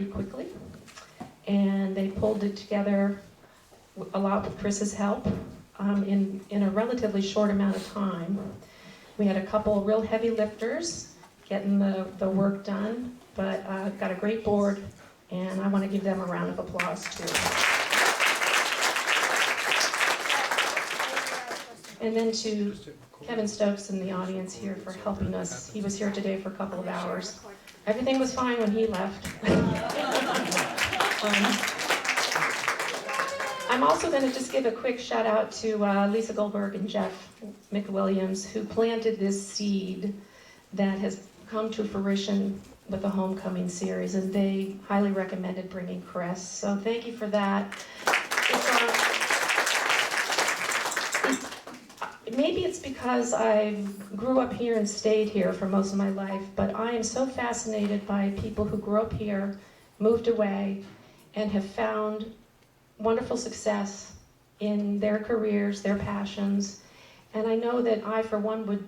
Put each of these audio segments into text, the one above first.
quickly, and they pulled it together a lot with Chris's help in a relatively short amount of time. We had a couple real heavy lifters getting the work done, but got a great board, and I want to give them a round of applause too. And then to Kevin Stokes in the audience here for helping us. He was here today for a couple of hours. Everything was fine when he left. I'm also going to just give a quick shout out to Lisa Goldberg and Jeff McWilliams, who planted this seed that has come to fruition with the Homecoming series, and they highly recommended bringing Chris. So thank you for that. Maybe it's because I grew up here and stayed here for most of my life, but I am so fascinated by people who grew up here, moved away, and have found wonderful success in their careers, their passions. And I know that I, for one,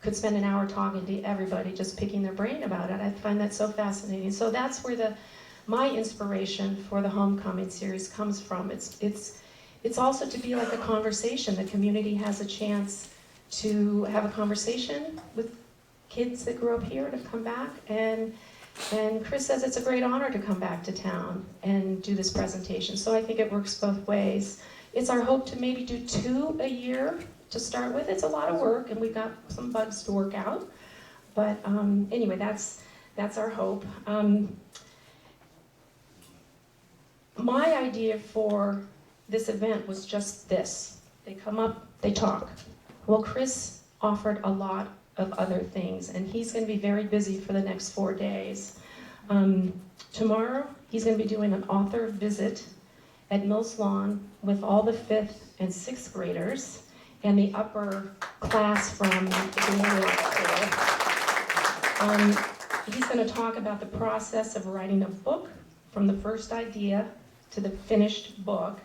could spend an hour talking to everybody, just picking their brain about it. I find that so fascinating. So that's where my inspiration for the Homecoming series comes from. It's also to be like a conversation. The community has a chance to have a conversation with kids that grew up here to come back. And Chris says it's a great honor to come back to town and do this presentation. So I think it works both ways. It's our hope to maybe do 2 a year to start with. It's a lot of work, and we've got some bugs to work out. But anyway, that's our hope. My idea for this event was just this. They come up, they talk. Well, Chris offered a lot of other things, and he's going to be very busy for the next 4 days. Tomorrow, he's going to be doing an author visit at Mills Lawn with all the 5th and 6th graders and the upper class from the inaugural school. He's going to talk about the process of writing a book from the first idea to the finished book.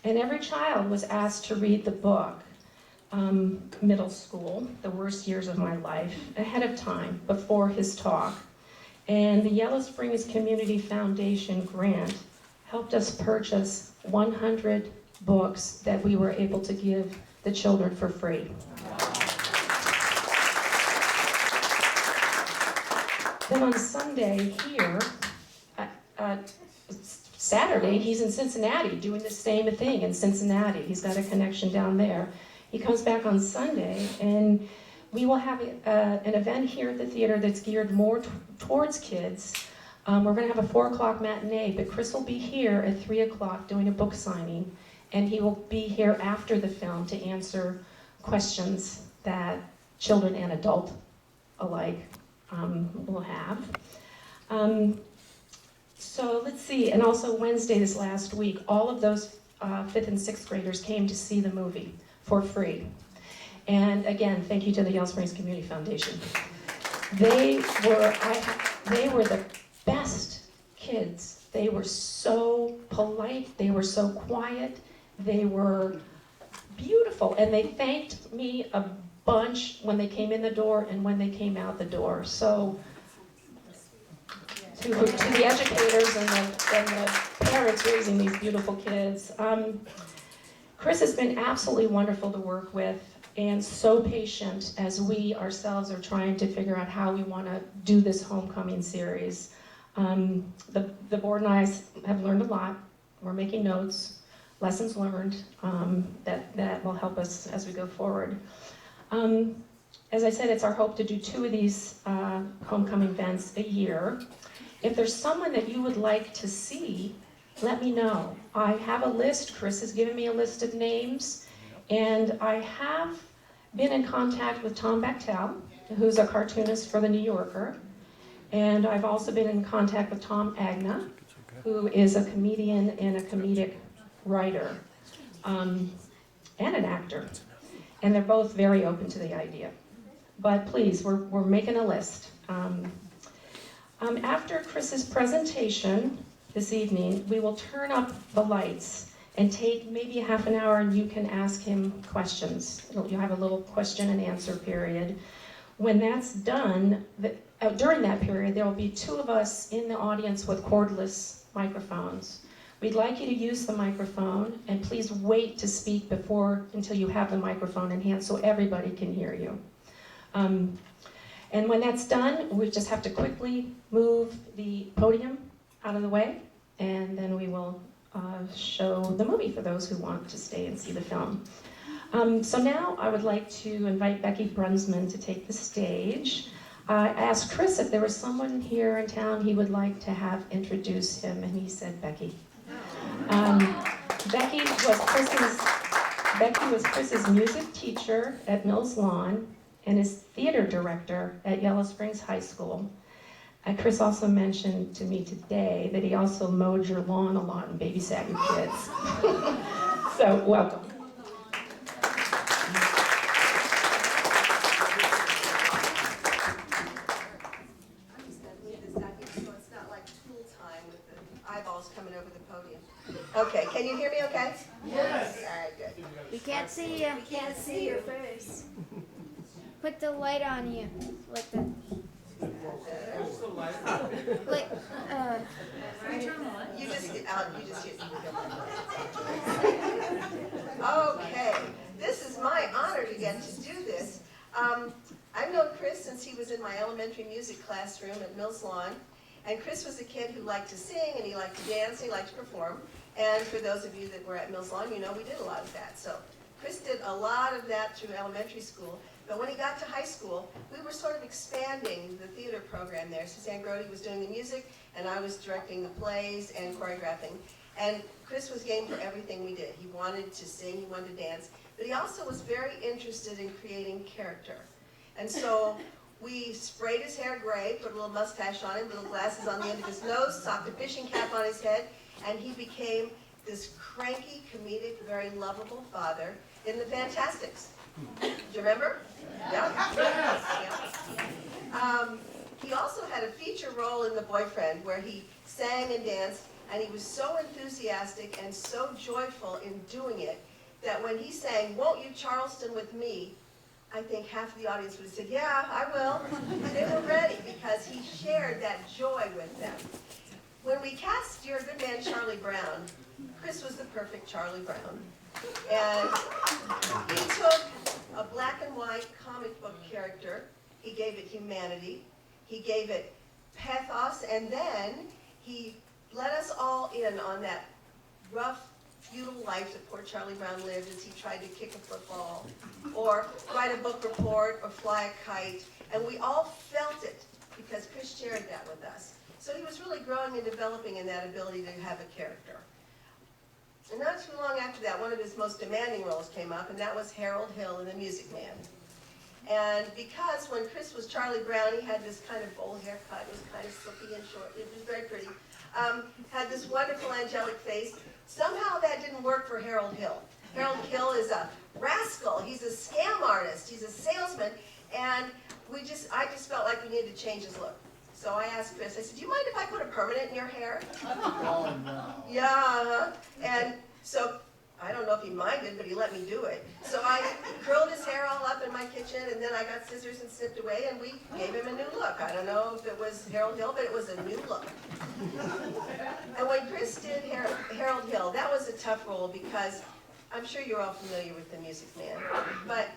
And every child was asked to read the book, middle school, the worst years of my life, ahead of time, before his talk. And the Yellow Springs Community Foundation grant helped us purchase 100 books that we were able to give the children for free. Then on Sunday here, Saturday, he's in Cincinnati doing the same thing in Cincinnati. He's got a connection down there. He comes back on Sunday, and we will have an event here at the theater that's geared more towards kids. We're going to have a 4 o'clock matinee, but Chris will be here at 3 o'clock doing a book signing, and he will be here after the film to answer questions that children and adult alike will have. So let's see, and also Wednesday this last week, all of those 5th and 6th graders came to see the movie for free. And again, thank you to the Yellow Springs Community Foundation. They were the best kids. They were so polite, they were so quiet, they were beautiful, and they thanked me a bunch when they came in the door and when they came out the door. So to the educators and the parents raising these beautiful kids. Chris has been absolutely wonderful to work with and so patient as we ourselves are trying to figure out how we want to do this Homecoming series. The board and I have learned a lot. We're making notes, lessons learned that will help us as we go forward. As I said, it's our hope to do 2 of these Homecoming events a year. If there's someone that you would like to see, let me know. I have a list. Chris has given me a list of names, and I have been in contact with Tom Bechtel, who's a cartoonist for The New Yorker, and I've also been in contact with Tom Agna, who is a comedian and a comedic writer, and an actor, and they're both very open to the idea. But please, we're making a list. After Chris's presentation this evening, we will turn up the lights and take maybe a half an hour, and you can ask him questions. You'll have a little question and answer period. When that's done, during that period, there will be 2 of us in the audience with cordless microphones. We'd like you to use the microphone, and please wait to speak until you have the microphone in hand so everybody can hear you. And when that's done, we just have to quickly move the podium out of the way, and then we will show the movie for those who want to stay and see the film. So now I would like to invite Becky Brunsman to take the stage. I asked Chris if there was someone here in town he would like to have introduce him, and he said Becky. Becky was Chris's music teacher at Mills Lawn and is theater director at Yellow Springs High School. Chris also mentioned to me today that he also mowed your lawn a lot and babysat your kids. So, welcome. Coming over the podium. Okay, can you hear me okay? Yes. All right, good. We can't see you. We can't see your face. Put the light on you. Like the. Like, You just hit. Okay, this is my honor to get to do this. I've known Chris since he was in my elementary music classroom at Mills Lawn. And Chris was a kid who liked to sing, and he liked to dance, and he liked to perform. And for those of you that were at Mills Lawn, you know we did a lot of that. So Chris did a lot of that through elementary school. But when he got to high school, we were sort of expanding the theater program there. Suzanne Grody was doing the music, and I was directing the plays and choreographing. And Chris was game for everything we did. He wanted to sing, he wanted to dance, but he also was very interested in creating character. And so we sprayed his hair gray, put a little mustache on him, little glasses on the end of his nose, socked a fishing cap on his head, and he became this cranky, comedic, very lovable father in the Fantastics. Do you remember? Yeah. He also had a feature role in The Boyfriend where he sang and danced, and he was so enthusiastic and so joyful in doing it that when he sang, "Won't You Charleston with Me," I think half of the audience would have said, "Yeah, I will." They were ready because he shared that joy with them. When we cast Your Good Man Charlie Brown, Chris was the perfect Charlie Brown. And he took a black and white comic book character, he gave it humanity, he gave it pathos, and then he let us all in on that rough, feudal life that poor Charlie Brown lived as he tried to kick a football, or write a book report, or fly a kite, and we all felt it because Chris shared that with us. So he was really growing and developing in that ability to have a character. And not too long after that, one of his most demanding roles came up, and that was Harold Hill in The Music Man. And because when Chris was Charlie Brown, he had this kind of bowl haircut, it was kind of silky and short, it was very pretty, had this wonderful angelic face. Somehow that didn't work for Harold Hill. Harold Hill is a rascal, he's a scam artist, he's a salesman, and I just felt like we needed to change his look. So I asked Chris, I said, "Do you mind if I put a permanent in your hair?" Oh, no. Yeah, and so I don't know if he minded, but he let me do it. So I curled his hair all up in my kitchen, and then I got scissors and snipped away, and we gave him a new look. I don't know if it was Harold Hill, but it was a new look. And when Chris did Harold Hill, that was a tough role because I'm sure you're all familiar with The Music Man, but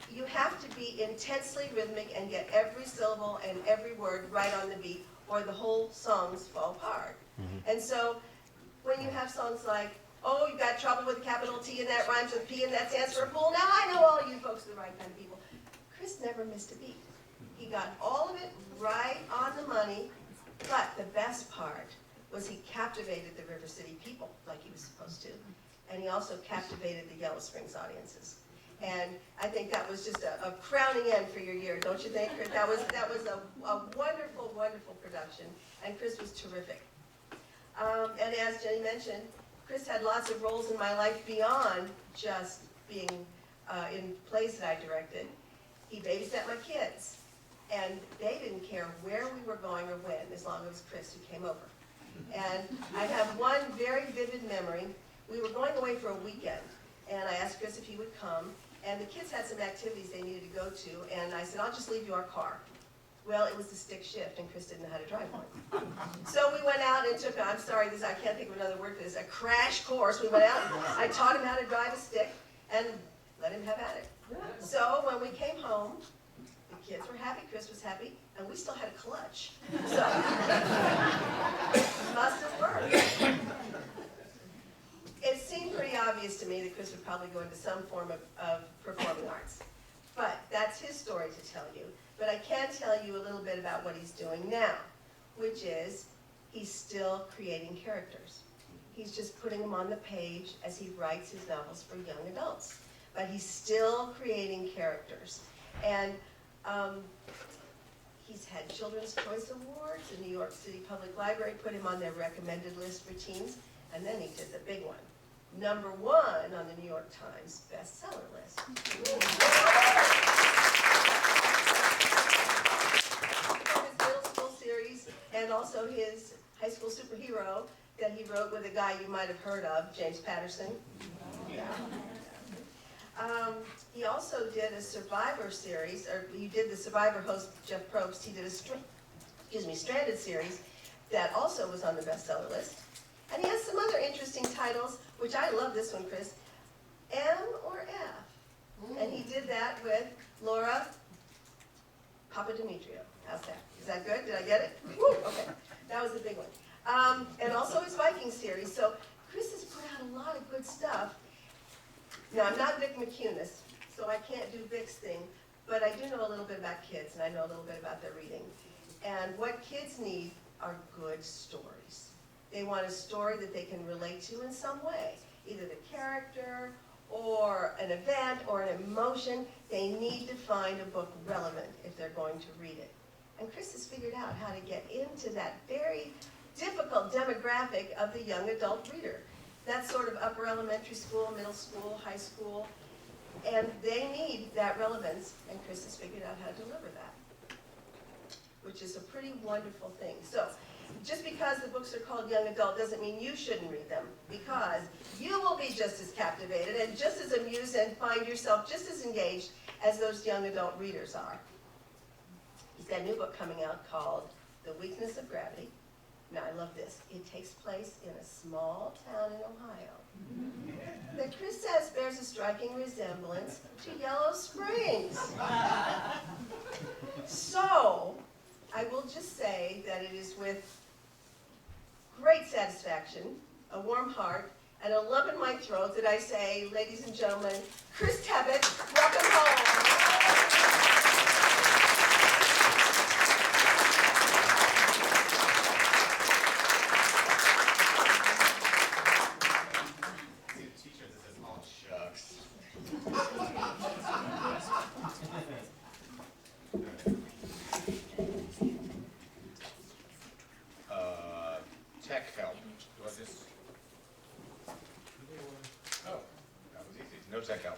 you have to be intensely rhythmic and get every syllable and every word right on the beat, or the whole songs fall apart. And so when you have songs like, "Oh, you got trouble with a capital T and that rhymes with P and that stands for a pool," now I know all of you folks are the right kind of people. Chris never missed a beat. He got all of it right on the money, but the best part was he captivated the River City people like he was supposed to, and he also captivated the Yellow Springs audiences. And I think that was just a crowning end for your year, don't you think? That was a wonderful, wonderful production, and Chris was terrific. And as Jenny mentioned, Chris had lots of roles in my life beyond just being in plays that I directed. He babysat my kids, and they didn't care where we were going or when, as long as it was Chris who came over. And I have one very vivid memory. We were going away for a weekend, and I asked Chris if he would come, and the kids had some activities they needed to go to, and I said, "I'll just leave you our car." Well, it was the stick shift, and Chris didn't know how to drive one. So we went out and took, I can't think of another word for this, a crash course. We went out, and I taught him how to drive a stick, and let him have at it. So when we came home, the kids were happy, Chris was happy, and we still had a clutch. So, must have worked. It seemed pretty obvious to me that Chris would probably go into some form of performing arts. But that's his story to tell you. But I can tell you a little bit about what he's doing now, which is he's still creating characters. He's just putting them on the page as he writes his novels for young adults. But he's still creating characters. And he's had Children's Choice Awards. The New York City Public Library put him on their recommended list for teens. And then he did the big one. #1 on the New York Times bestseller list. His middle school series and also his high school superhero that he wrote with a guy you might have heard of, James Patterson. Yeah. He also did a Survivor series, or he did the Survivor host, Jeff Probst. He did a Stranded series that also was on the bestseller list. And he has some other interesting titles, which I love this one, Chris. M or F? And he did that with Laura Papademetrio. How's that? Is that good? Did I get it? Woo, okay. That was the big one. And also his Viking series. So Chris has put out a lot of good stuff. Now, I'm not Vic McCunis, so I can't do Vic's thing, but I do know a little bit about kids, and I know a little bit about their reading. And what kids need are good stories. They want a story that they can relate to in some way, either the character or an event or an emotion. They need to find a book relevant if they're going to read it. And Chris has figured out how to get into that very difficult demographic of the young adult reader. That's sort of upper elementary school, middle school, high school, and they need that relevance, and Chris has figured out how to deliver that, which is a pretty wonderful thing. So, just because the books are called young adult doesn't mean you shouldn't read them, because you will be just as captivated and just as amused and find yourself just as engaged as those young adult readers are. He's got a new book coming out called The Weakness of Gravity. Now, I love this. It takes place in a small town in Ohio that Chris says bears a striking resemblance to Yellow Springs. So, I will just say that it is with great satisfaction, a warm heart, and a lump in my throat that I say, ladies and gentlemen, Chris Tebbetts, welcome home. Tech help. Do I just... Oh, that was easy. No tech help.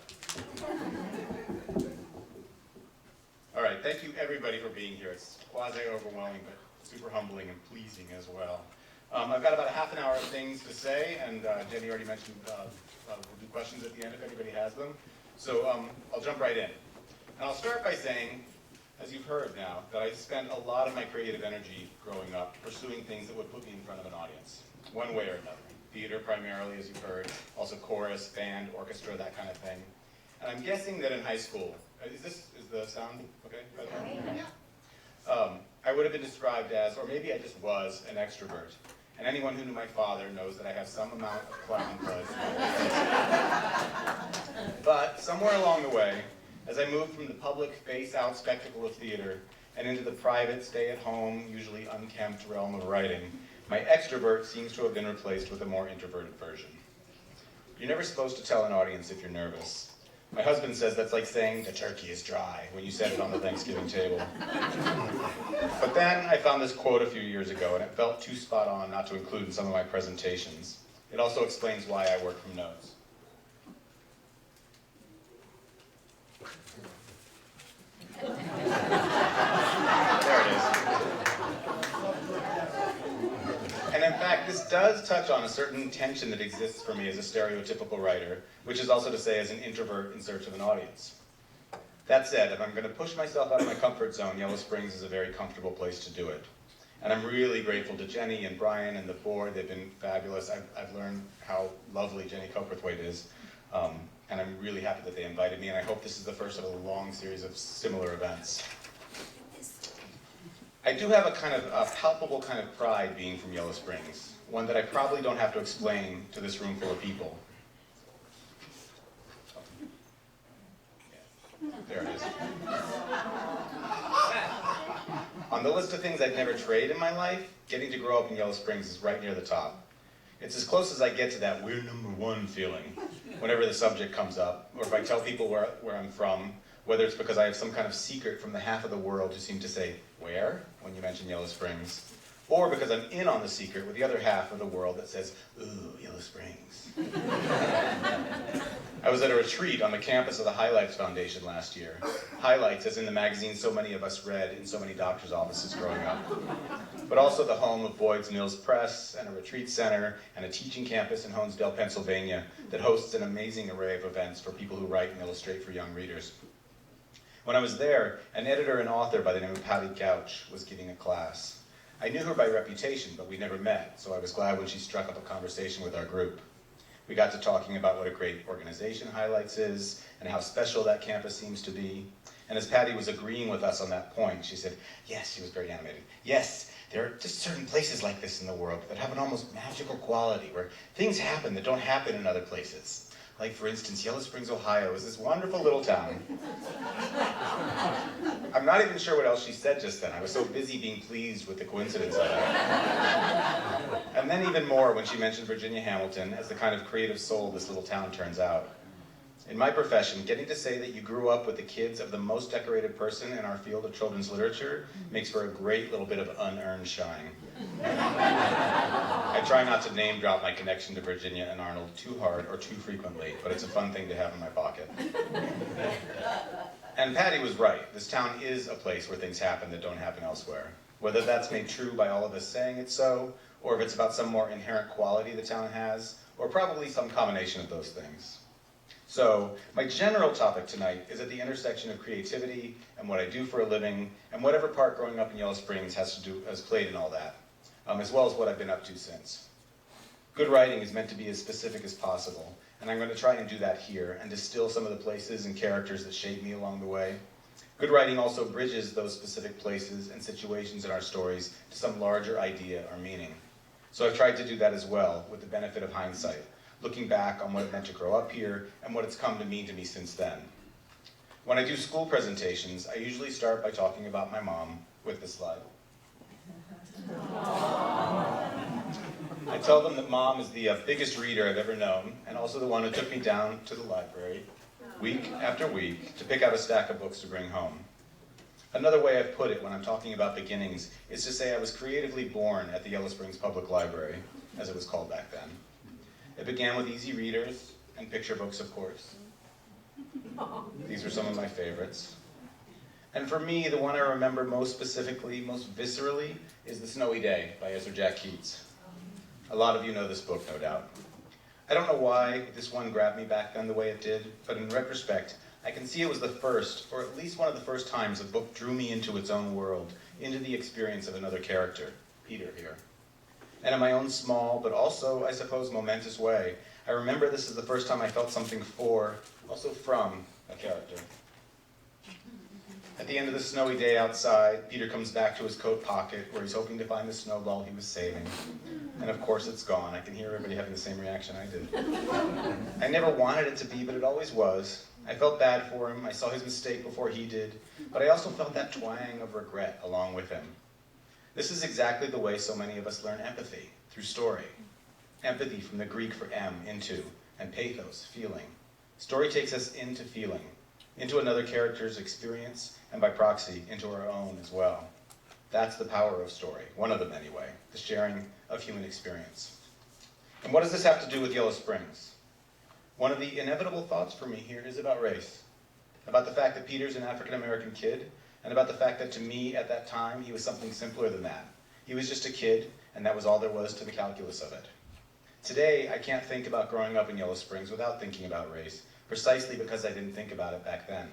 All right, thank you everybody for being here. It's quasi-overwhelming, but super humbling and pleasing as well. I've got about a half an hour of things to say, and Jenny already mentioned we'll do questions at the end if anybody has them. So I'll jump right in. And I'll start by saying, as you've heard now, that I spent a lot of my creative energy growing up pursuing things that would put me in front of an audience, one way or another. Theater primarily, as you've heard, also chorus, band, orchestra, that kind of thing. And I'm guessing that in high school, is the sound okay? I would have been described as, or maybe I just was, an extrovert. And anyone who knew my father knows that I have some amount of clown blood. But somewhere along the way, as I moved from the public face-out spectacle of theater and into the private, stay-at-home, usually unkempt realm of writing, my extrovert seems to have been replaced with a more introverted version. You're never supposed to tell an audience if you're nervous. My husband says that's like saying the turkey is dry when you set it on the Thanksgiving table. But then I found this quote a few years ago, and it felt too spot on not to include in some of my presentations. It also explains why I work from notes. There it is. And in fact, this does touch on a certain tension that exists for me as a stereotypical writer, which is also to say as an introvert in search of an audience. That said, if I'm going to push myself out of my comfort zone, Yellow Springs is a very comfortable place to do it. And I'm really grateful to Jenny and Brian and the board. They've been fabulous. I've learned how lovely Jenny Coperthwaite is. And I'm really happy that they invited me, and I hope this is the first of a long series of similar events. I do have a palpable kind of pride being from Yellow Springs, one that I probably don't have to explain to this room full of people. There it is. On the list of things I'd never trade in my life, getting to grow up in Yellow Springs is right near the top. It's as close as I get to that we're number one feeling whenever the subject comes up, or if I tell people where I'm from, whether it's because I have some kind of secret from the half of the world who seem to say, "Where?" when you mention Yellow Springs, or because I'm in on the secret with the other half of the world that says, "Ooh, Yellow Springs." I was at a retreat on the campus of the Highlights Foundation last year. Highlights, as in the magazine so many of us read in so many doctors' offices growing up. But also the home of Boyd's Mills Press, and a retreat center, and a teaching campus in Honesdale, Pennsylvania, that hosts an amazing array of events for people who write and illustrate for young readers. When I was there, an editor and author by the name of Patty Couch was giving a class. I knew her by reputation, but we'd never met, so I was glad when she struck up a conversation with our group. We got to talking about what a great organization Highlights is, and how special that campus seems to be. And as Patty was agreeing with us on that point, she said, yes, she was very animated, yes, there are just certain places like this in the world that have an almost magical quality, where things happen that don't happen in other places. Like, for instance, Yellow Springs, Ohio is this wonderful little town. I'm not even sure what else she said just then. I was so busy being pleased with the coincidence of it. And then even more when she mentioned Virginia Hamilton as the kind of creative soul this little town turns out. In my profession, getting to say that you grew up with the kids of the most decorated person in our field of children's literature makes for a great little bit of unearned shine. I try not to name drop my connection to Virginia and Arnold too hard or too frequently, but it's a fun thing to have in my pocket. And Patty was right. This town is a place where things happen that don't happen elsewhere. Whether that's made true by all of us saying it so, or if it's about some more inherent quality the town has, or probably some combination of those things. So, my general topic tonight is at the intersection of creativity and what I do for a living, and whatever part growing up in Yellow Springs has played in all that, as well as what I've been up to since. Good writing is meant to be as specific as possible, and I'm going to try and do that here, and distill some of the places and characters that shaped me along the way. Good writing also bridges those specific places and situations in our stories to some larger idea or meaning. So I've tried to do that as well, with the benefit of hindsight, looking back on what it meant to grow up here and what it's come to mean to me since then. When I do school presentations, I usually start by talking about my mom with this slide. I tell them that Mom is the biggest reader I've ever known, and also the one who took me down to the library, week after week, to pick out a stack of books to bring home. Another way I've put it when I'm talking about beginnings is to say I was creatively born at the Yellow Springs Public Library, as it was called back then. It began with easy readers and picture books, of course. These were some of my favorites. And for me, the one I remember most specifically, most viscerally, is The Snowy Day by Ezra Jack Keats. A lot of you know this book, no doubt. I don't know why this one grabbed me back then the way it did, but in retrospect, I can see it was the first, or at least one of the first times a book drew me into its own world, into the experience of another character, Peter here. And in my own small, but also, I suppose, momentous way, I remember this is the first time I felt something for, also from, a character. At the end of the snowy day outside, Peter comes back to his coat pocket where he's hoping to find the snowball he was saving. And of course it's gone. I can hear everybody having the same reaction I did. I never wanted it to be, but it always was. I felt bad for him. I saw his mistake before he did, but I also felt that twang of regret along with him. This is exactly the way so many of us learn empathy, through story. Empathy from the Greek for into, and pathos, feeling. Story takes us into feeling, into another character's experience, and by proxy, into our own as well. That's the power of story, one of them anyway, the sharing of human experience. And what does this have to do with Yellow Springs? One of the inevitable thoughts for me here is about race, about the fact that Peter's an African-American kid, and about the fact that to me at that time, he was something simpler than that. He was just a kid, and that was all there was to the calculus of it. Today, I can't think about growing up in Yellow Springs without thinking about race, precisely because I didn't think about it back then.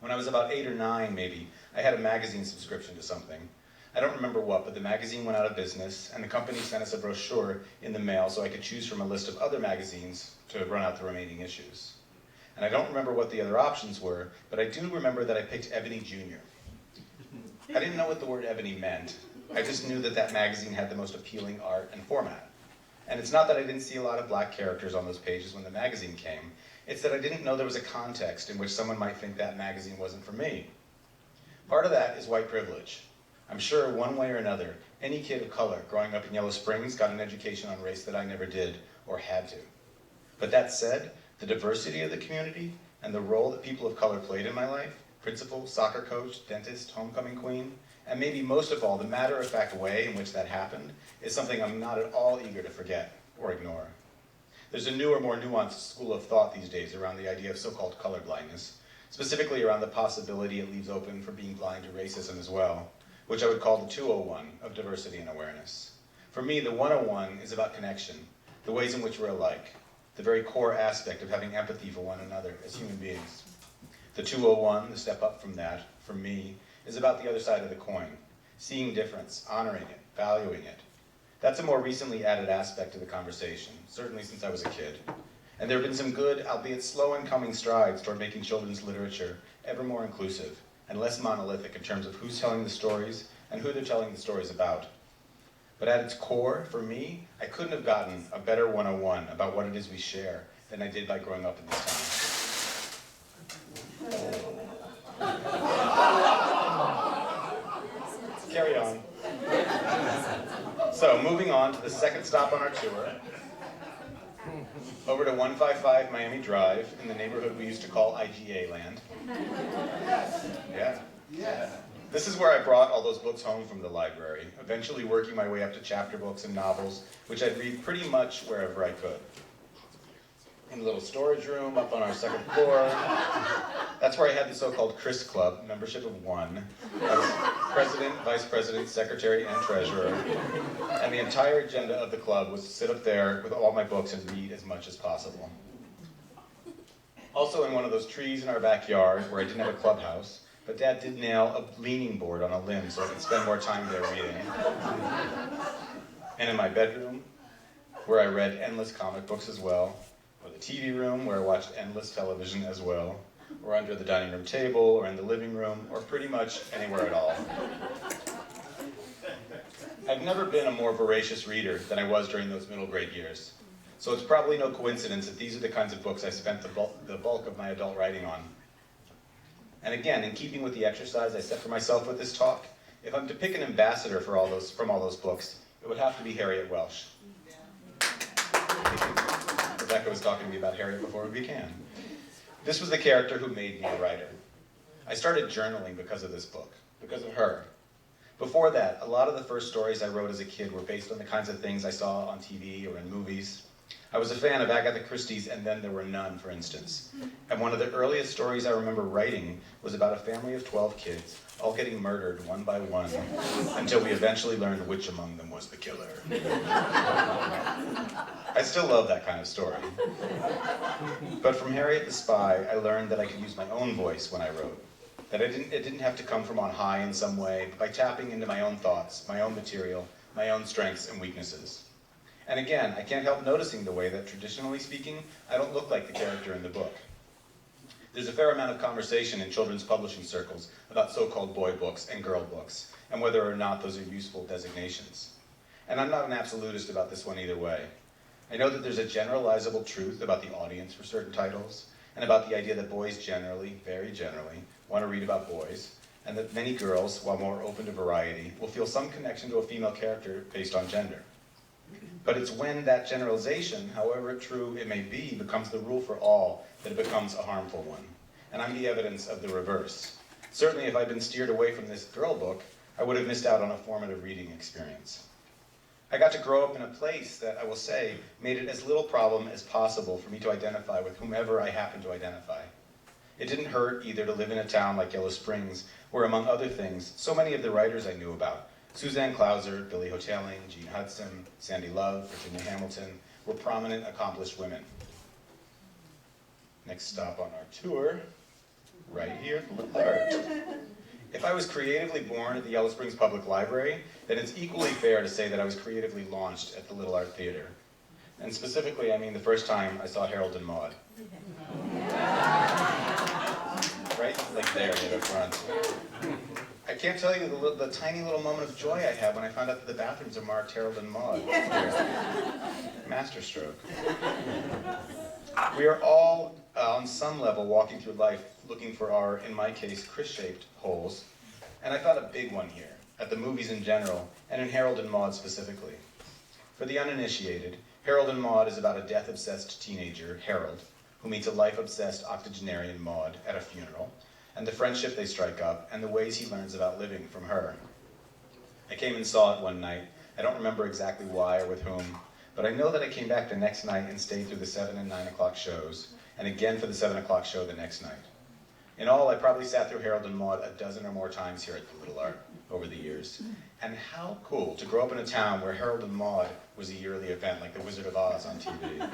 When I was about 8 or 9, maybe, I had a magazine subscription to something. I don't remember what, but the magazine went out of business, and the company sent us a brochure in the mail so I could choose from a list of other magazines to run out the remaining issues. And I don't remember what the other options were, but I do remember that I picked Ebony Jr. I didn't know what the word ebony meant. I just knew that that magazine had the most appealing art and format. And it's not that I didn't see a lot of black characters on those pages when the magazine came. It's that I didn't know there was a context in which someone might think that magazine wasn't for me. Part of that is white privilege. I'm sure one way or another, any kid of color growing up in Yellow Springs got an education on race that I never did or had to. But that said, the diversity of the community and the role that people of color played in my life, principal, soccer coach, dentist, homecoming queen, and maybe most of all, the matter-of-fact way in which that happened is something I'm not at all eager to forget or ignore. There's a newer, more nuanced school of thought these days around the idea of so-called colorblindness, specifically around the possibility it leaves open for being blind to racism as well, which I would call the 201 of diversity and awareness. For me, the 101 is about connection, the ways in which we're alike, the very core aspect of having empathy for one another as human beings. The 201, the step up from that, for me, is about the other side of the coin, seeing difference, honoring it, valuing it. That's a more recently added aspect to the conversation, certainly since I was a kid. And there have been some good, albeit slow and coming strides toward making children's literature ever more inclusive and less monolithic in terms of who's telling the stories and who they're telling the stories about. But at its core, for me, I couldn't have gotten a better 101 about what it is we share than I did by growing up in this town. Carry on. So, moving on to the second stop on our tour, over to 155 Miami Drive in the neighborhood we used to call IGA land. Yeah. This is where I brought all those books home from the library, eventually working my way up to chapter books and novels, which I'd read pretty much wherever I could. In a little storage room up on our second floor. That's where I had the so-called Chris Club, membership of 1. I was president, vice president, secretary, and treasurer. And the entire agenda of the club was to sit up there with all my books and read as much as possible. Also in one of those trees in our backyard, where I didn't have a clubhouse, but Dad did nail a leaning board on a limb so I could spend more time there reading. And in my bedroom, where I read endless comic books as well, or the TV room, where I watched endless television as well, or under the dining room table, or in the living room, or pretty much anywhere at all. I've never been a more voracious reader than I was during those middle grade years. So it's probably no coincidence that these are the kinds of books I spent the bulk of my adult writing on. And again, in keeping with the exercise I set for myself with this talk, if I'm to pick an ambassador for from all those books, it would have to be Harriet Welsh. Rebecca was talking to me about Harriet before we began. This was the character who made me a writer. I started journaling because of this book, because of her. Before that, a lot of the first stories I wrote as a kid were based on the kinds of things I saw on TV or in movies. I was a fan of Agatha Christie's And Then There Were None, for instance. And one of the earliest stories I remember writing was about a family of 12 kids, all getting murdered one by one, until we eventually learned which among them was the killer. I still love that kind of story. But from Harriet the Spy, I learned that I could use my own voice when I wrote. That it didn't have to come from on high in some way, but by tapping into my own thoughts, my own material, my own strengths and weaknesses. And again, I can't help noticing the way that, traditionally speaking, I don't look like the character in the book. There's a fair amount of conversation in children's publishing circles about so-called boy books and girl books, and whether or not those are useful designations. And I'm not an absolutist about this one either way. I know that there's a generalizable truth about the audience for certain titles, and about the idea that boys generally, very generally, want to read about boys, and that many girls, while more open to variety, will feel some connection to a female character based on gender. But it's when that generalization, however true it may be, becomes the rule for all that it becomes a harmful one. And I'm the evidence of the reverse. Certainly if I'd been steered away from this girl book, I would have missed out on a formative reading experience. I got to grow up in a place that, I will say, made it as little problem as possible for me to identify with whomever I happened to identify. It didn't hurt either to live in a town like Yellow Springs, where among other things, so many of the writers I knew about, Suzanne Klauser, Billie Hoteling, Jean Hudson, Sandy Love, Virginia Hamilton, were prominent, accomplished women. Next stop on our tour, right here at the Little Art. If I was creatively born at the Yellow Springs Public Library, then it's equally fair to say that I was creatively launched at the Little Art Theater. And specifically, I mean the first time I saw Harold and Maude. Right? Like there near the front. I can't tell you the tiny little moment of joy I had when I found out that the bathrooms are marked Harold and Maude. Masterstroke. We are all, on some level, walking through life looking for our, in my case, Chris-shaped holes. And I found a big one here, at the movies in general, and in Harold and Maude specifically. For the uninitiated, Harold and Maude is about a death-obsessed teenager, Harold, who meets a life-obsessed octogenarian Maude at a funeral, and the friendship they strike up, and the ways he learns about living from her. I came and saw it one night. I don't remember exactly why or with whom, but I know that I came back the next night and stayed through the 7 and 9 o'clock shows, and again for the 7 o'clock show the next night. In all, I probably sat through Harold and Maude a dozen or more times here at the Little Art over the years. And how cool to grow up in a town where Harold and Maude was a yearly event, like the Wizard of Oz on TV.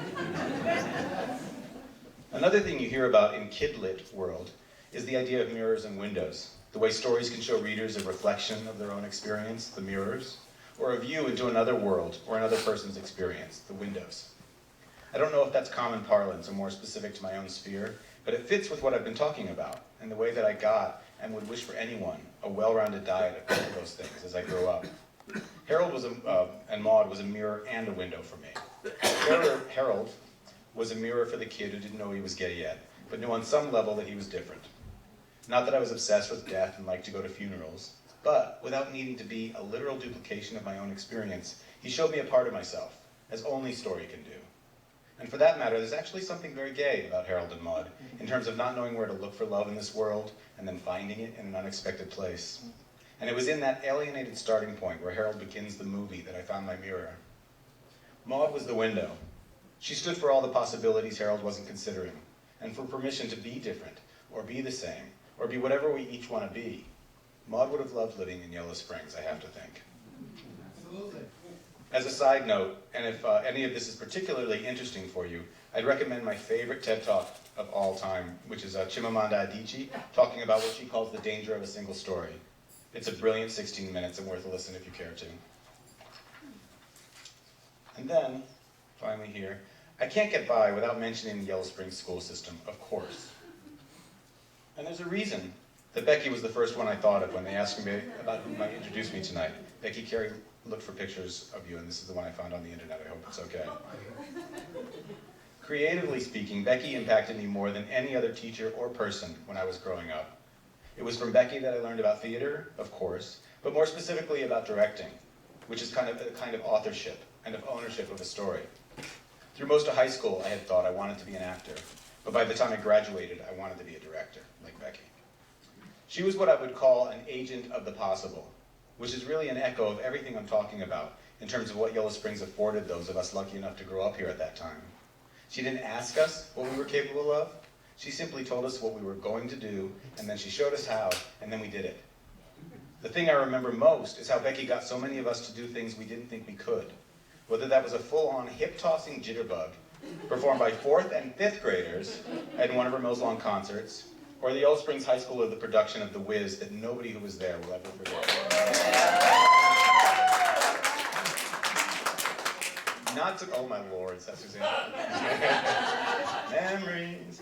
Another thing you hear about in kid-lit world is the idea of mirrors and windows, the way stories can show readers a reflection of their own experience, the mirrors, or a view into another world or another person's experience, the windows. I don't know if that's common parlance or more specific to my own sphere, but it fits with what I've been talking about and the way that I got and would wish for anyone a well-rounded diet of both of those things as I grew up. Harold and Maude was a mirror and a window for me. Harold was a mirror for the kid who didn't know he was gay yet, but knew on some level that he was different. Not that I was obsessed with death and liked to go to funerals, but without needing to be a literal duplication of my own experience, he showed me a part of myself, as only story can do. And for that matter, there's actually something very gay about Harold and Maude, in terms of not knowing where to look for love in this world, and then finding it in an unexpected place. And it was in that alienated starting point where Harold begins the movie that I found my mirror. Maude was the window. She stood for all the possibilities Harold wasn't considering, and for permission to be different, or be the same, or be whatever we each want to be. Maude would have loved living in Yellow Springs, I have to think. Absolutely. As a side note, and if any of this is particularly interesting for you, I'd recommend my favorite TED Talk of all time, which is Chimamanda Adichie, talking about what she calls the danger of a single story. It's a brilliant 16 minutes and worth a listen if you care to. And then, finally here, I can't get by without mentioning the Yellow Springs school system, of course. And there's a reason that Becky was the first one I thought of when they asked me about who might introduce me tonight. Becky Carey looked for pictures of you, and this is the one I found on the internet. I hope it's okay. Creatively speaking, Becky impacted me more than any other teacher or person when I was growing up. It was from Becky that I learned about theater, of course, but more specifically about directing, which is kind of authorship and of ownership of a story. Through most of high school, I had thought I wanted to be an actor, but by the time I graduated, I wanted to be a director, like Becky. She was what I would call an agent of the possible, which is really an echo of everything I'm talking about in terms of what Yellow Springs afforded those of us lucky enough to grow up here at that time. She didn't ask us what we were capable of. She simply told us what we were going to do, and then she showed us how, and then we did it. The thing I remember most is how Becky got so many of us to do things we didn't think we could. Whether that was a full-on hip-tossing jitterbug performed by 4th and 5th graders at one of her Mills Lawn concerts, or the Yellow Springs High School of the production of The Wiz that nobody who was there will ever forget. Not to, oh my lords, that's Suzanne. Memories.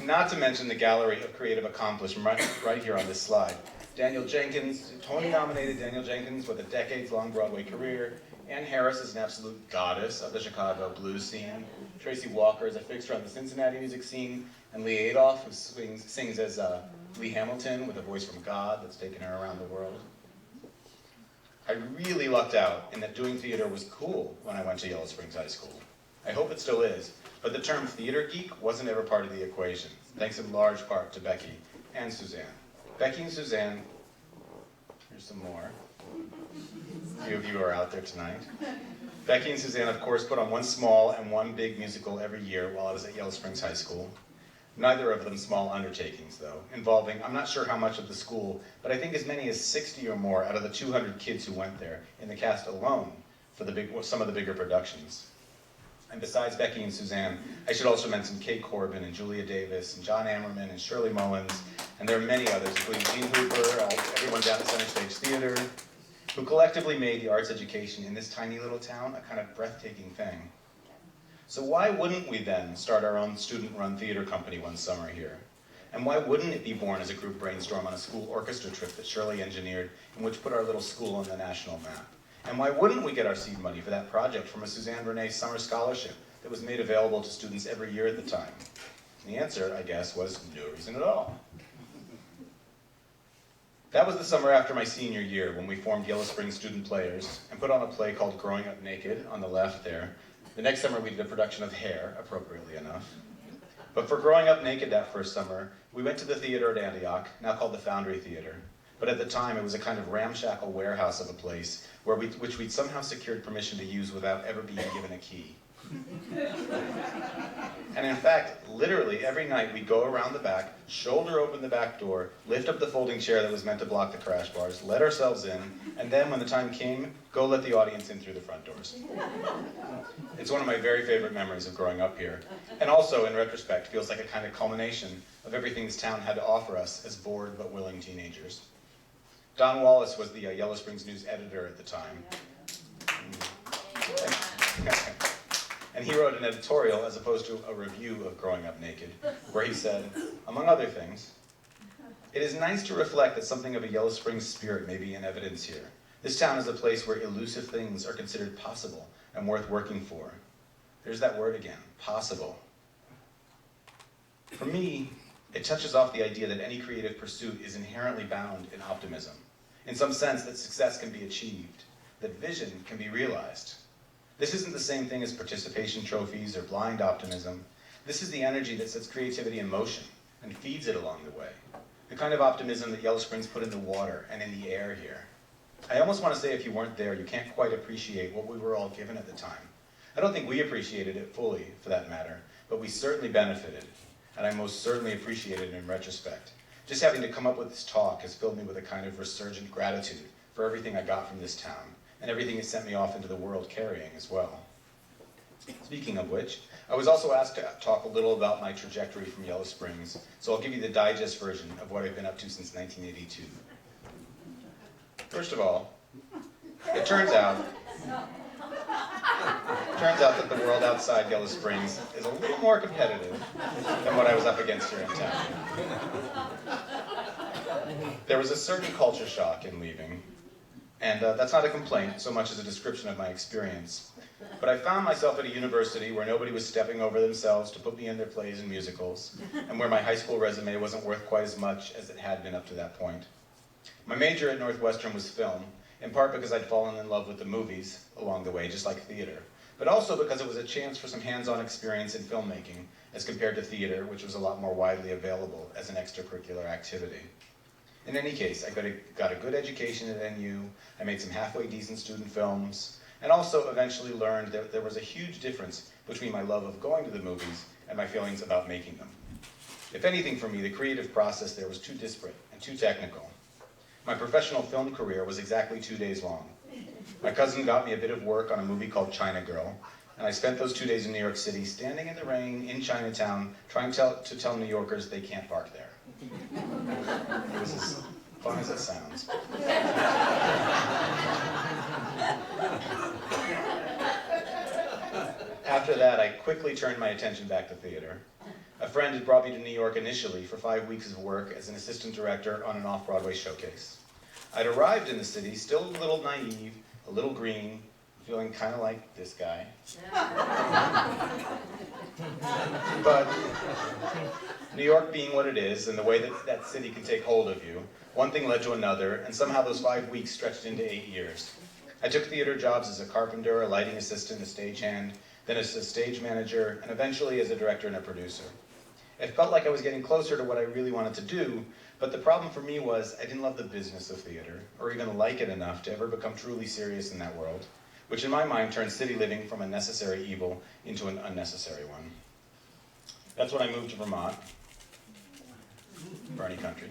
Not to mention the gallery of creative accomplishment right here on this slide. Daniel Jenkins, Tony-nominated Daniel Jenkins with a decades-long Broadway career. Ann Harris is an absolute goddess of the Chicago blues scene. Tracy Walker is a fixture on the Cincinnati music scene. And Lee Adolph, who sings as Lee Hamilton with a voice from God that's taken her around the world. I really lucked out in that doing theater was cool when I went to Yellow Springs High School. I hope it still is, but the term theater geek wasn't ever part of the equation, thanks in large part to Becky and Suzanne. Becky and Suzanne, here's some more. A few of you are out there tonight. Becky and Suzanne, of course, put on one small and one big musical every year while I was at Yellow Springs High School. Neither of them small undertakings, though, involving, I'm not sure how much of the school, but I think as many as 60 or more out of the 200 kids who went there in the cast alone for some of the bigger productions. And besides Becky and Suzanne, I should also mention Kate Corbin and Julia Davis and John Ammerman and Shirley Mullins, and there are many others, including Gene Hooper, everyone down at Center Stage Theater, who collectively made the arts education in this tiny little town a kind of breathtaking thing. So why wouldn't we then start our own student-run theater company one summer here? And why wouldn't it be born as a group brainstorm on a school orchestra trip that Shirley engineered, and which put our little school on the national map? And why wouldn't we get our seed money for that project from a Suzanne Renee summer scholarship that was made available to students every year at the time? And the answer, I guess, was no reason at all. That was the summer after my senior year when we formed Yellow Springs Student Players and put on a play called Growing Up Naked on the left there. The next summer we did a production of Hair, appropriately enough. But for Growing Up Naked that first summer, we went to the theater at Antioch, now called the Foundry Theater. But at the time, it was a kind of ramshackle warehouse of a place which we'd somehow secured permission to use without ever being given a key. And in fact, literally every night we'd go around the back, shoulder open the back door, lift up the folding chair that was meant to block the crash bars, let ourselves in, and then when the time came, go let the audience in through the front doors. It's one of my very favorite memories of growing up here, and also, in retrospect, feels like a kind of culmination of everything this town had to offer us as bored but willing teenagers. Don Wallace was the Yellow Springs News editor at the time. And he wrote an editorial as opposed to a review of Growing Up Naked, where he said, among other things, "It is nice to reflect that something of a Yellow Springs spirit may be in evidence here. This town is a place where elusive things are considered possible and worth working for." There's that word again, possible. For me, it touches off the idea that any creative pursuit is inherently bound in optimism, in some sense that success can be achieved, that vision can be realized. This isn't the same thing as participation trophies or blind optimism. This is the energy that sets creativity in motion and feeds it along the way. The kind of optimism that Yellow Springs put in the water and in the air here. I almost want to say if you weren't there, you can't quite appreciate what we were all given at the time. I don't think we appreciated it fully, for that matter, but we certainly benefited, and I most certainly appreciated it in retrospect. Just having to come up with this talk has filled me with a kind of resurgent gratitude for everything I got from this town, and everything it sent me off into the world carrying as well. Speaking of which, I was also asked to talk a little about my trajectory from Yellow Springs, so I'll give you the digest version of what I've been up to since 1982. First of all, it turns out that the world outside Yellow Springs is a little more competitive than what I was up against here in town. There was a certain culture shock in leaving, and that's not a complaint so much as a description of my experience. But I found myself at a university where nobody was stepping over themselves to put me in their plays and musicals, and where my high school resume wasn't worth quite as much as it had been up to that point. My major at Northwestern was film, in part because I'd fallen in love with the movies along the way, just like theater, but also because it was a chance for some hands-on experience in filmmaking as compared to theater, which was a lot more widely available as an extracurricular activity. In any case, I got a good education at NU, I made some halfway decent student films, and also eventually learned that there was a huge difference between my love of going to the movies and my feelings about making them. If anything for me, the creative process there was too disparate and too technical. My professional film career was exactly 2 days long. My cousin got me a bit of work on a movie called China Girl, and I spent those 2 days in New York City standing in the rain in Chinatown trying to tell New Yorkers they can't park there. It was as fun as it sounds. After that, I quickly turned my attention back to theater. A friend had brought me to New York initially for 5 weeks of work as an assistant director on an off-Broadway showcase. I'd arrived in the city, still a little naive, a little green, feeling kind of like this guy. But New York being what it is, and the way that city can take hold of you, one thing led to another, and somehow those 5 weeks stretched into 8 years. I took theater jobs as a carpenter, a lighting assistant, a stagehand, then as a stage manager, and eventually as a director and a producer. It felt like I was getting closer to what I really wanted to do, but the problem for me was I didn't love the business of theater, or even like it enough to ever become truly serious in that world, which in my mind turned city living from a necessary evil into an unnecessary one. That's when I moved to Vermont, Bernie country,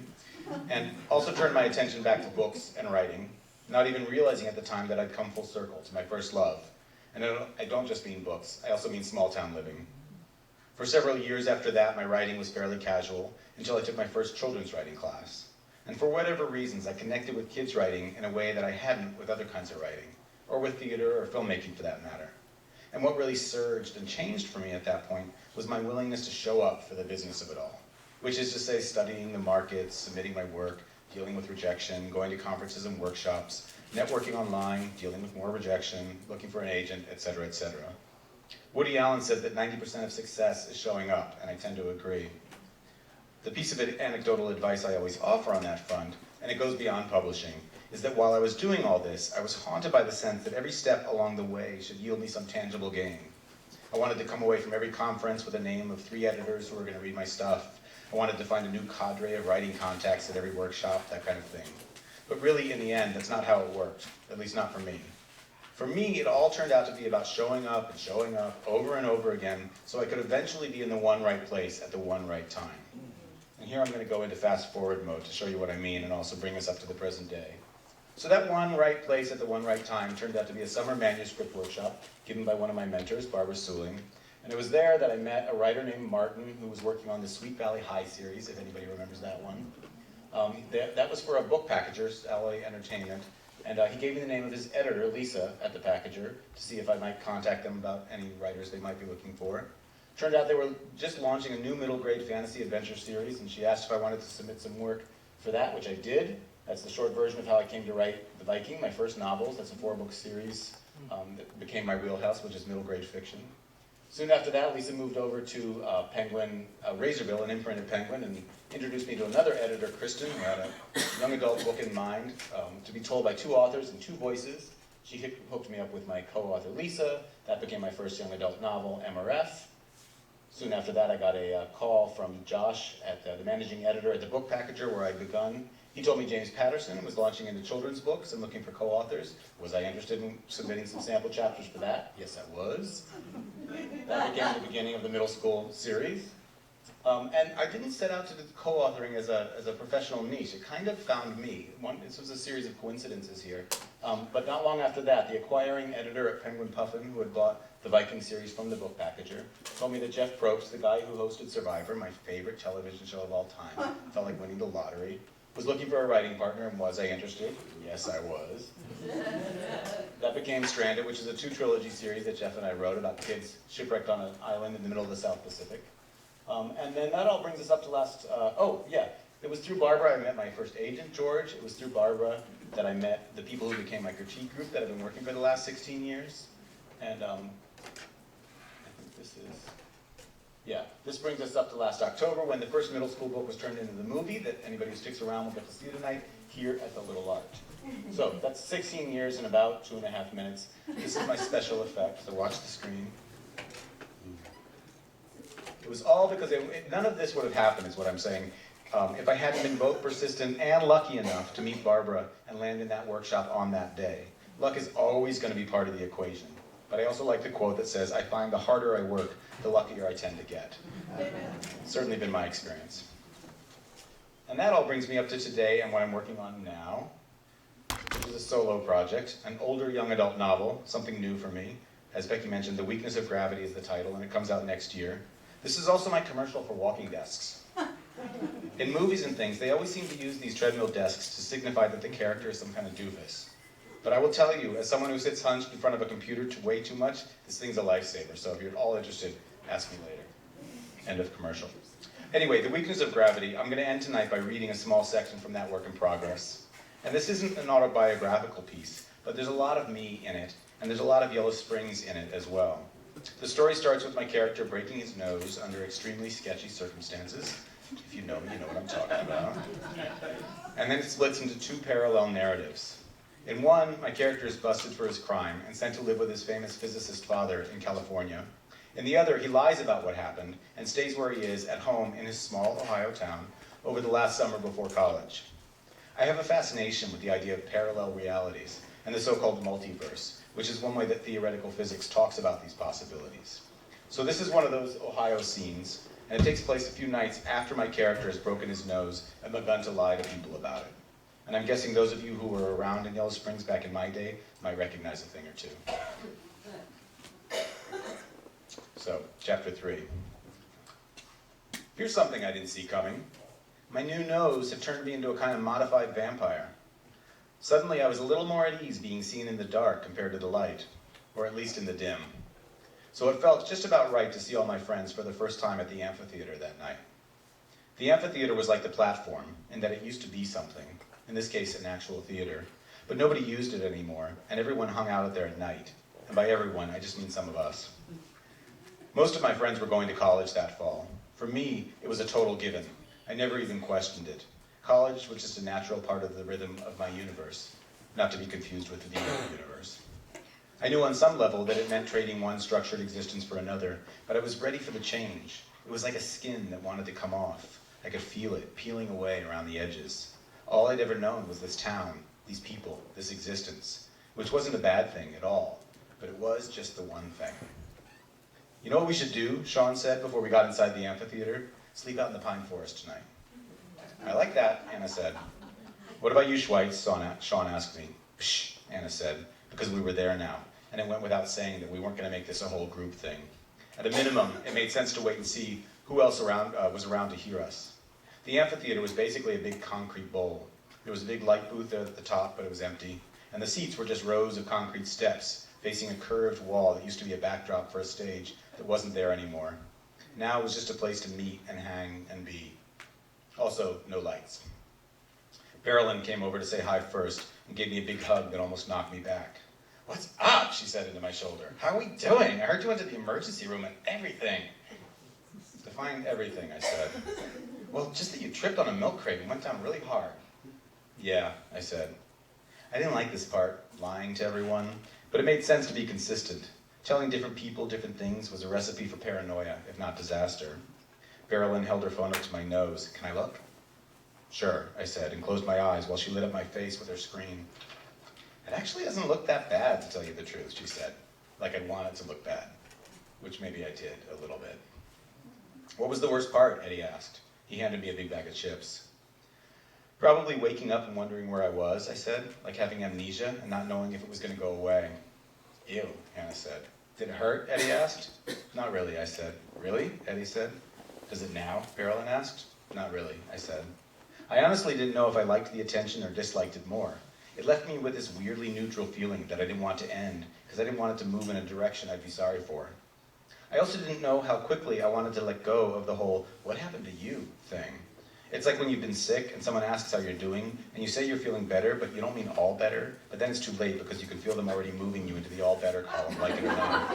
and also turned my attention back to books and writing, not even realizing at the time that I'd come full circle to my first love, And I don't just mean books, I also mean small town living. For several years after that, my writing was fairly casual until I took my first children's writing class. And for whatever reasons, I connected with kids' writing in a way that I hadn't with other kinds of writing, or with theater or filmmaking for that matter. And what really surged and changed for me at that point was my willingness to show up for the business of it all, which is to say studying the markets, submitting my work, dealing with rejection, going to conferences and workshops, networking online, dealing with more rejection, looking for an agent, etc., etc. Woody Allen said that 90% of success is showing up, and I tend to agree. The piece of anecdotal advice I always offer on that front, and it goes beyond publishing, is that while I was doing all this, I was haunted by the sense that every step along the way should yield me some tangible gain. I wanted to come away from every conference with a name of 3 editors who were going to read my stuff. I wanted to find a new cadre of writing contacts at every workshop, that kind of thing. But really, in the end, that's not how it worked, at least not for me. For me, it all turned out to be about showing up over and over again, so I could eventually be in the one right place at the one right time. And here I'm going to go into fast forward mode to show you what I mean and also bring us up to the present day. So that one right place at the one right time turned out to be a summer manuscript workshop given by one of my mentors, Barbara Suling. And it was there that I met a writer named Martin who was working on the Sweet Valley High series, if anybody remembers that one. That was for a book packager, LA Entertainment, and he gave me the name of his editor, Lisa, at the packager to see if I might contact them about any writers they might be looking for. Turned out they were just launching a new middle grade fantasy adventure series, and she asked if I wanted to submit some work for that, which I did. That's the short version of how I came to write The Viking, my first novels. That's a 4-book series that became my wheelhouse, which is middle grade fiction. Soon after that, Lisa moved over to Penguin, Razorville, an imprint at Penguin, and introduced me to another editor, Kristen, who had a young adult book in mind, to be told by 2 authors in 2 voices. She hooked me up with my co-author, Lisa. That became my first young adult novel, MRF. Soon after that, I got a call from Josh, the managing editor at the book packager where I'd begun. He told me James Patterson was launching into children's books and looking for co-authors. Was I interested in submitting some sample chapters for that? Yes, I was. That began the beginning of the middle school series. And I didn't set out to do co-authoring as a professional niche. It kind of found me. This was a series of coincidences here. But not long after that, the acquiring editor at Penguin Puffin, who had bought the Viking series from the book packager, told me that Jeff Probst, the guy who hosted Survivor, my favorite television show of all time, felt like winning the lottery, was looking for a writing partner, and was I interested? Yes, I was. That became Stranded, which is a 2-trilogy series that Jeff and I wrote about kids shipwrecked on an island in the middle of the South Pacific. And then that all brings us up to it was through Barbara I met my first agent, George. It was through Barbara that I met the people who became my critique group that have been working for the last 16 years. And I think this brings us up to last October when the first middle school book was turned into the movie that anybody who sticks around will get to see tonight here at the Little Arch. So that's 16 years in about 2.5 minutes. This is my special effect, so watch the screen. It was all because none of this would have happened, is what I'm saying, if I hadn't been both persistent and lucky enough to meet Barbara and land in that workshop on that day. Luck is always going to be part of the equation. But I also like the quote that says, I find the harder I work, the luckier I tend to get. It's certainly been my experience. And that all brings me up to today and what I'm working on now, which is a solo project, an older young adult novel, something new for me. As Becky mentioned, The Weakness of Gravity is the title, and it comes out next year. This is also my commercial for walking desks. In movies and things, they always seem to use these treadmill desks to signify that the character is some kind of doofus. But I will tell you, as someone who sits hunched in front of a computer way too much, this thing's a lifesaver, so if you're at all interested, ask me later. End of commercial. Anyway, The Weakness of Gravity, I'm going to end tonight by reading a small section from that work in progress. And this isn't an autobiographical piece, but there's a lot of me in it, and there's a lot of Yellow Springs in it as well. The story starts with my character breaking his nose under extremely sketchy circumstances. If you know me, you know what I'm talking about. And then it splits into 2 parallel narratives. In one, my character is busted for his crime and sent to live with his famous physicist father in California. In the other, he lies about what happened and stays where he is at home in his small Ohio town over the last summer before college. I have a fascination with the idea of parallel realities and the so-called multiverse, which is one way that theoretical physics talks about these possibilities. So this is one of those Ohio scenes, and it takes place a few nights after my character has broken his nose and begun to lie to people about it. And I'm guessing those of you who were around in Yellow Springs back in my day might recognize a thing or two. So, chapter 3. Here's something I didn't see coming. My new nose had turned me into a kind of modified vampire. Suddenly, I was a little more at ease being seen in the dark compared to the light, or at least in the dim. So it felt just about right to see all my friends for the first time at the amphitheater that night. The amphitheater was like the platform, in that it used to be something, in this case an actual theater, but nobody used it anymore, and everyone hung out there at night. And by everyone, I just mean some of us. Most of my friends were going to college that fall. For me, it was a total given. I never even questioned it. College was just a natural part of the rhythm of my universe, not to be confused with the universe. I knew on some level that it meant trading one structured existence for another, but I was ready for the change. It was like a skin that wanted to come off. I could feel it peeling away around the edges. All I'd ever known was this town, these people, this existence, which wasn't a bad thing at all, but it was just the one thing. You know what we should do, Sean said before we got inside the amphitheater? Sleep out in the pine forest tonight. I like that, Anna said. What about you, Schweitz? Sean asked me. Psh, Anna said, because we were there now, and it went without saying that we weren't going to make this a whole group thing. At a minimum, it made sense to wait and see who else was around to hear us. The amphitheater was basically a big concrete bowl. There was a big light booth at the top, but it was empty, and the seats were just rows of concrete steps facing a curved wall that used to be a backdrop for a stage that wasn't there anymore. Now it was just a place to meet and hang and be. Also, no lights. Marilyn came over to say hi first and gave me a big hug that almost knocked me back. What's up? She said into my shoulder. How are we doing? I heard you went to the emergency room and everything. Define everything, I said. Well, just that you tripped on a milk crate and went down really hard. Yeah, I said. I didn't like this part, lying to everyone, but it made sense to be consistent. Telling different people different things was a recipe for paranoia, if not disaster. Marilyn held her phone up to my nose. Can I look? Sure, I said, and closed my eyes while she lit up my face with her screen. It actually doesn't look that bad, to tell you the truth, she said. Like I'd want it to look bad. Which maybe I did, a little bit. What was the worst part? Eddie asked. He handed me a big bag of chips. Probably waking up and wondering where I was, I said, like having amnesia and not knowing if it was going to go away. Ew, Hannah said. Did it hurt? Eddie asked. Not really, I said. Really? Eddie said. Does it now? Marilyn asked. Not really, I said. I honestly didn't know if I liked the attention or disliked it more. It left me with this weirdly neutral feeling that I didn't want to end, because I didn't want it to move in a direction I'd be sorry for. I also didn't know how quickly I wanted to let go of the whole, what happened to you thing. It's like when you've been sick and someone asks how you're doing, and you say you're feeling better, but you don't mean all better, but then it's too late because you can feel them already moving you into the all better column, like it or not.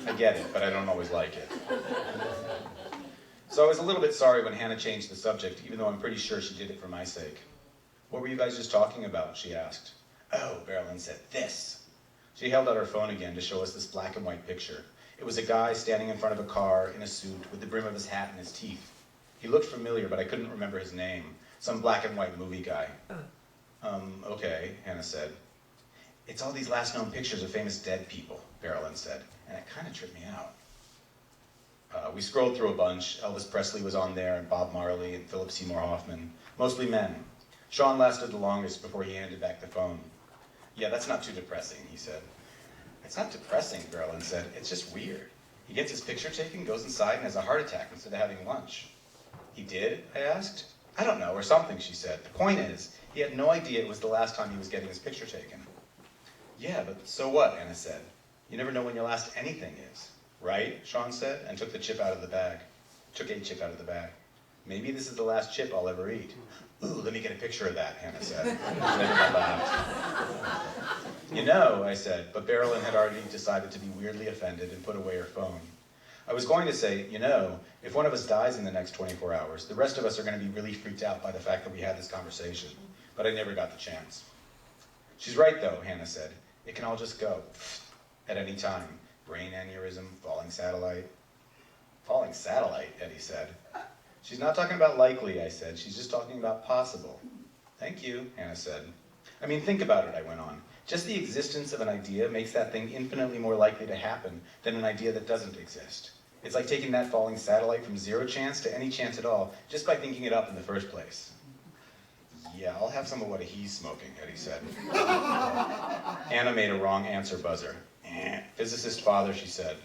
I get it, but I don't always like it. So I was a little bit sorry when Hannah changed the subject, even though I'm pretty sure she did it for my sake. What were you guys just talking about? She asked. Oh, Marilyn said, this. She held out her phone again to show us this black and white picture. It was a guy standing in front of a car in a suit with the brim of his hat in his teeth. He looked familiar, but I couldn't remember his name. Some black and white movie guy. Okay, Hannah said. It's all these last known pictures of famous dead people, Marilyn said, and it kind of tripped me out. We scrolled through a bunch. Elvis Presley was on there, and Bob Marley, and Philip Seymour Hoffman. Mostly men. Sean lasted the longest before he handed back the phone. Yeah, that's not too depressing, he said. It's not depressing, Marilyn said. It's just weird. He gets his picture taken, goes inside, and has a heart attack instead of having lunch. He did? I asked. I don't know, or something, she said. The point is, he had no idea it was the last time he was getting his picture taken. Yeah, but so what, Anna said. You never know when your last anything is. Right? Sean said, and took the chip out of the bag. Took a chip out of the bag. Maybe this is the last chip I'll ever eat. Ooh, let me get a picture of that, Hannah said. Everyone laughed. You know, I said, but Marilyn had already decided to be weirdly offended and put away her phone. I was going to say, you know, if one of us dies in the next 24 hours, the rest of us are going to be really freaked out by the fact that we had this conversation. But I never got the chance. She's right, though, Hannah said. It can all just go at any time. Brain aneurysm, falling satellite. Falling satellite, Eddie said. She's not talking about likely, I said. She's just talking about possible. Thank you, Hannah said. I mean, think about it, I went on. Just the existence of an idea makes that thing infinitely more likely to happen than an idea that doesn't exist. It's like taking that falling satellite from zero chance to any chance at all, just by thinking it up in the first place. Yeah, I'll have some of what he's smoking, Eddie said. Anna made a wrong answer buzzer. Physicist father, she said.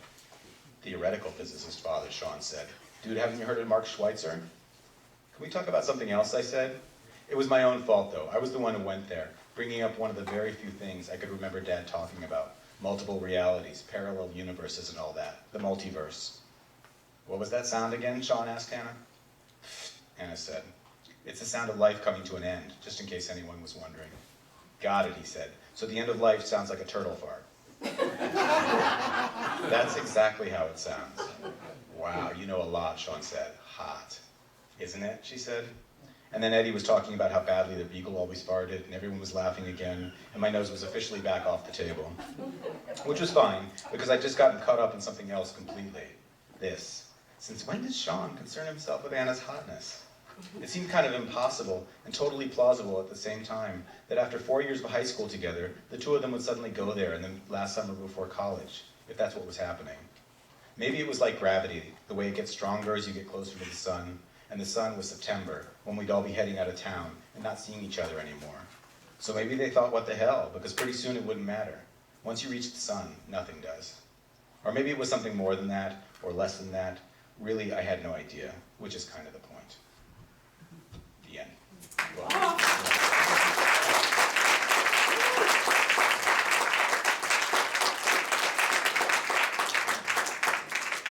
Theoretical physicist father, Sean said. Dude, haven't you heard of Mark Schweitzer? Can we talk about something else, I said. It was my own fault, though. I was the one who went there, bringing up one of the very few things I could remember Dad talking about. Multiple realities, parallel universes and all that. The multiverse. What was that sound again? Sean asked Hannah. Hannah said. It's the sound of life coming to an end, just in case anyone was wondering. Got it, he said. So the end of life sounds like a turtle fart. That's exactly how it sounds. Wow, you know a lot, Sean said. Hot. Isn't it? She said. And then Eddie was talking about how badly the beagle always farted, and everyone was laughing again, and my nose was officially back off the table. Which was fine, because I'd just gotten caught up in something else completely. This. Since when did Sean concern himself with Anna's hotness? It seemed kind of impossible and totally plausible at the same time that after 4 years of high school together, the two of them would suddenly go there in the last summer before college, if that's what was happening. Maybe it was like gravity, the way it gets stronger as you get closer to the sun, and the sun was September, when we'd all be heading out of town and not seeing each other anymore. So maybe they thought, what the hell, because pretty soon it wouldn't matter. Once you reach the sun, nothing does. Or maybe it was something more than that, or less than that. Really, I had no idea, which is kind of the point. The end.